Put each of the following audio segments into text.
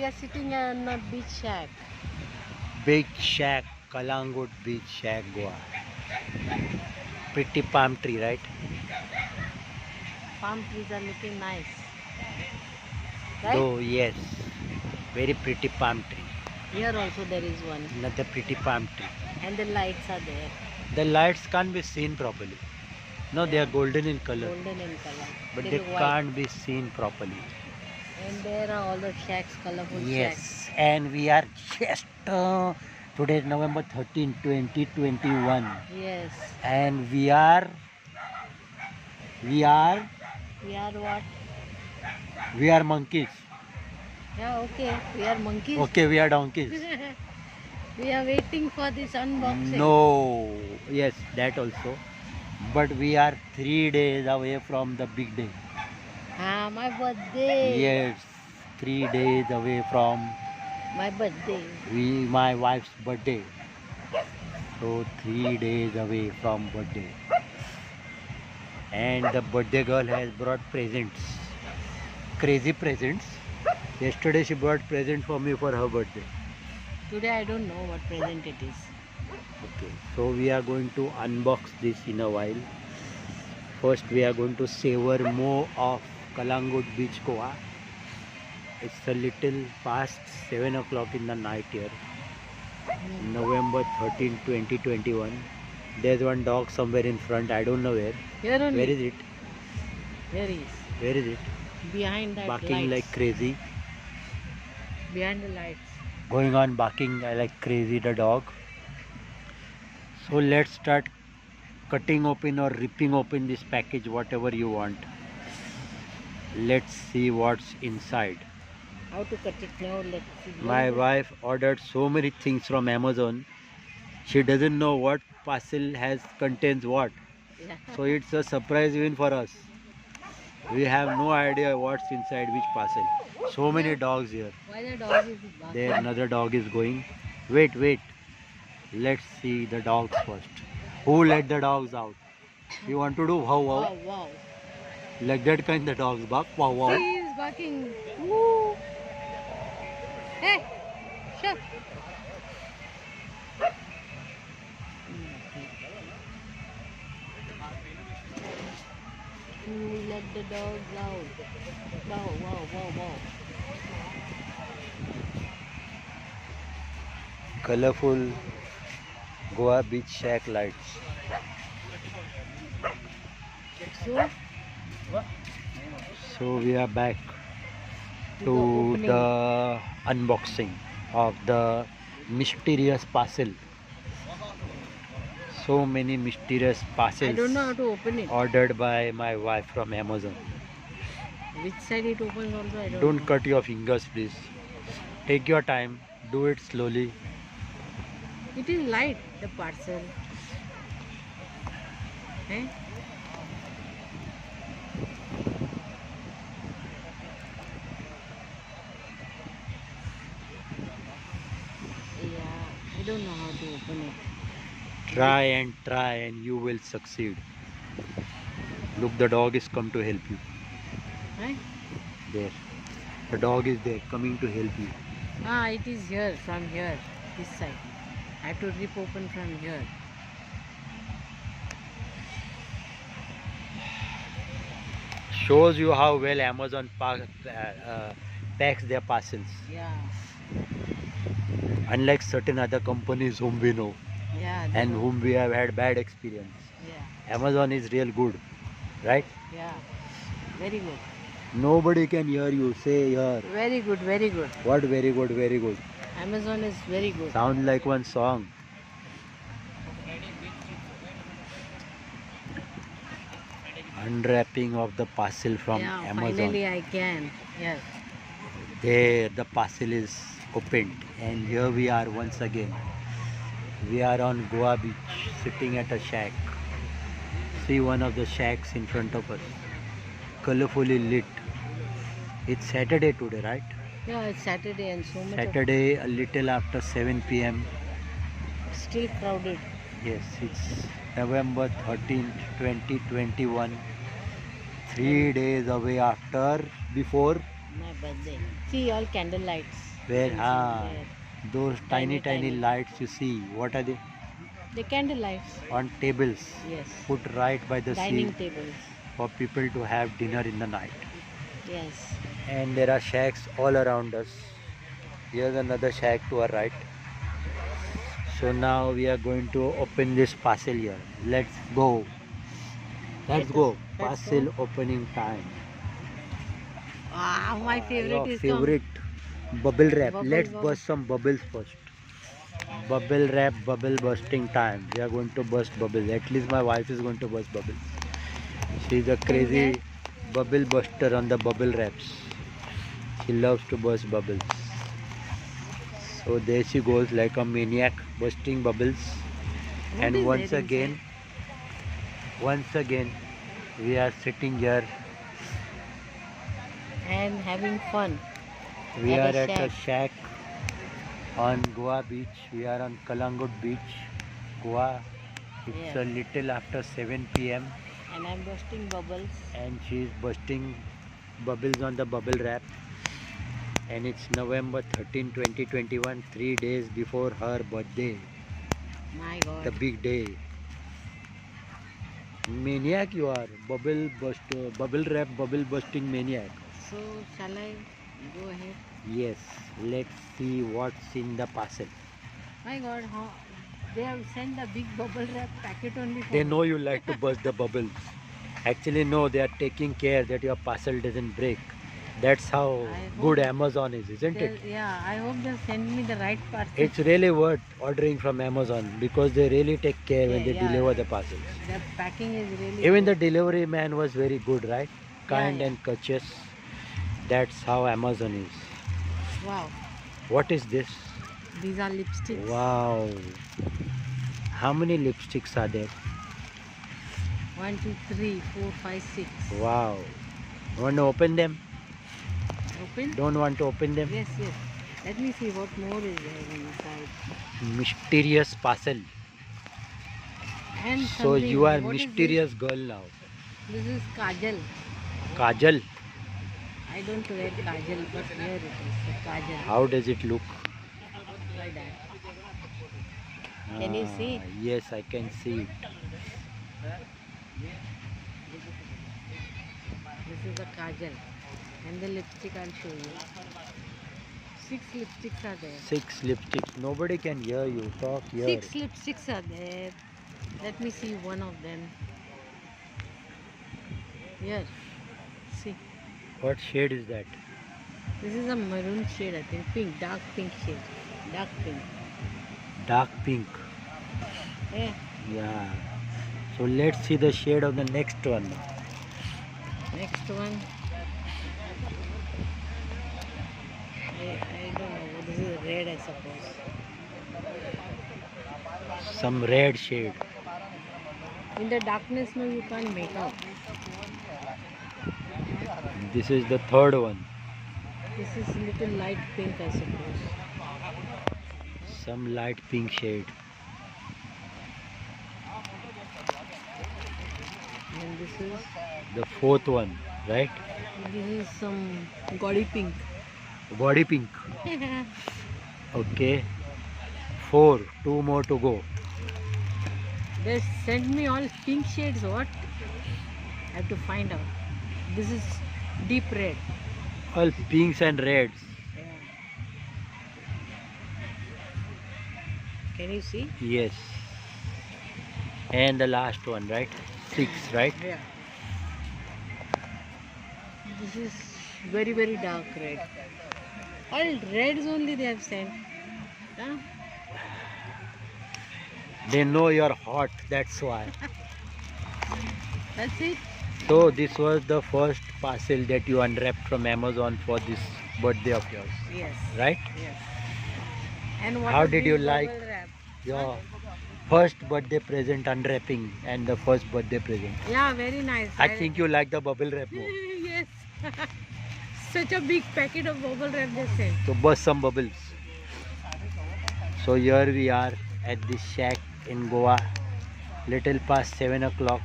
we are sitting on a beach shack. Big shack, Kalangut Beach Shack, Goa. Pretty palm tree, right? Palm trees are looking nice. Right? Though, yes, very pretty palm tree. Here also there is one. Another pretty palm tree. And the lights are there. The lights can't be seen properly. No, they are golden in color, Golden in color. but they look white. can't be seen properly. And there are all the shacks, colorful shacks. Yes, and we are just today is November 13, 2021, Yes. and we are We are what? we are monkeys. Yeah, okay. We are monkeys. Okay, we are donkeys. We are waiting for this unboxing. No, yes, that also. But we are 3 days away from the big day. Ah, my birthday. Yes, 3 days away from My birthday. my wife's birthday. So 3 days away from birthday. And the birthday girl has brought presents. Crazy presents. Yesterday she brought present for me for her birthday. Today I don't know what present it is. Okay, so we are going to unbox this in a while. First we are going to savor more of Kalangut Beach, Goa. It's a little past 7 o'clock in the night here. November 13, 2021. There's one dog somewhere in front, I don't know where. Here only. Where is it? There is. Where is it? Behind that Barking lights. like crazy. Behind the lights. Going on barking like crazy, the dog. So let's start cutting open or ripping open this package, whatever you want. Let's see what's inside. How to cut it now? Let's see. My wife ordered so many things from Amazon. She doesn't know what parcel contains what. Yeah. So it's a surprise even for us. We have no idea what's inside which parcel. So many dogs here. Why the dog is barking? There another dog is going. Wait, wait. Let's see the dogs first. Who let the dogs out? You want to do wow wow? Wow, wow. Like that kind the dogs bark. Wow wow. He is barking. Woo. Hey, shut. Who let the dogs out? Wow, wow, wow, wow. Colorful Goa Beach Shack lights. So, So we are back the to opening. the unboxing of the mysterious parcel. So many mysterious I parcels don't know how to open it. ordered by my wife from Amazon. Which side it opens also, I don't Don't know. cut your fingers, please. Take your time. Do it slowly. It is light, the parcel. Eh? Yeah, I don't know how to open it. Try and you will succeed. Look, the dog is come to help you. Eh? There. The dog is there coming to help you. Ah, it is here, from here, this side. I have to rip open from here. Shows you how well Amazon packs their parcels. Yeah, Unlike certain other companies whom we know yeah. and whom we have had bad experience. Yeah, Amazon is real good, right? yeah. Very good. Nobody can hear you say here. Very good, very good. What very good, very good. Amazon is very good. Sound like one song. Unwrapping of the parcel from Yeah, Amazon. finally I can. Yes. There the parcel is opened and here we are once again. We are on Goa Beach sitting at a shack. See one of the shacks in front of us. Colorfully lit. It's Saturday today, right? Yeah, it's Saturday and so much Saturday a little after 7 p.m. of still crowded. Yes, it's November 13th, 2021. 3 days away before My birthday. See all candle lights. Where, can see ah, there. those tiny Tiny. lights you see, what are they? The candle lights. On tables, Yes. put right by the Dining sea tables. for people to have dinner in the night. Yes. And there are shacks all around us. Here's another shack to our right. So now we are going to open this parcel here. Let's go. Let's go. Let's Parcel go. opening time. Ah, my favorite Your is favorite bubble wrap. Bubble, Let's bubble. burst some bubbles first. Bubble wrap, bubble bursting time. We are going to burst bubbles. At least my wife is going to burst bubbles. She's a crazy bubble buster on the bubble wraps. She loves to burst bubbles. So there she goes like a maniac bursting bubbles. What And is once there again, we are sitting here. and having fun. We At are a at a shack. shack on Goa beach. We are on Kalangut beach, Goa. It's Yes. a little after 7 p.m. And I'm bursting bubbles. and she's bursting bubbles on the bubble wrap. And it's November 13, 2021, 3 days before her birthday, My God. the big day. Maniac you are, bubble buster, bubble wrap, bubble bursting maniac. So shall I go ahead? Yes, let's see what's in the parcel. My God, how they have sent a big bubble wrap packet only for They me. know you like to burst the bubbles. Actually, no, they are taking care that your parcel doesn't break. That's how I good hope Amazon is, isn't it? Yeah, I hope they'll send me the right parcel. It's really worth ordering from Amazon because they really take care when they Yeah, deliver the parcels. The packing is really Even the good. delivery man was very good, right? Kind yeah. and courteous. That's how Amazon is. Wow. What is this? These are lipsticks. Wow. How many lipsticks are there? 1, 2, 3, 4, 5, 6. Wow. Want to open them? Open? Don't want to open them? Yes, yes. Let me see what more is there inside. Mysterious parcel. And So something. you are What is mysterious girl now. This is kajal. Kajal. I don't read kajal, but here it is. A kajal. How does it look? Like that. Can you see? Yes, I can see it. This is a kajal. And the lipstick I'll show you. 6 lipsticks are there. 6 lipsticks. Nobody can hear you. Talk here. 6 lipsticks are there. Let me see one of them. Here. See. What shade is that? This is a maroon shade, I think. Pink. Dark pink shade. Dark pink. Dark pink. Yeah. Yeah. So let's see the shade of the next one. Next one. I don't know. This is red, I suppose. Some red shade. In the darkness, no, you can't make out. This is the third one. This is little light pink, I suppose. Some light pink shade. And this is The fourth one, right? this is some gaudy pink. Body pink. Okay. 4. 2 more to go. They sent me all pink shades. What? I have to find out. This is deep red. All pinks and reds. Yeah. Can you see? Yes. And the last one, right? 6, right? Yeah. This is very, very dark red. All reds only they have sent. Huh? They know you're hot, that's why. That's it. So this was the first parcel that you unwrapped from Amazon for this birthday of yours, Yes. right? Yes. And what How a did big you like bubble wrap. your first birthday present unwrapping and the first birthday present? Yeah, very nice. I think you like the bubble wrap more. Yes. Such a big packet of bubble wrap they sent. So burst some bubbles. So here we are at this shack in Goa, little past 7 o'clock,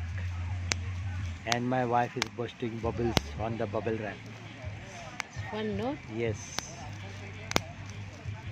and my wife is bursting bubbles on the bubble wrap. It's fun, no? Yes.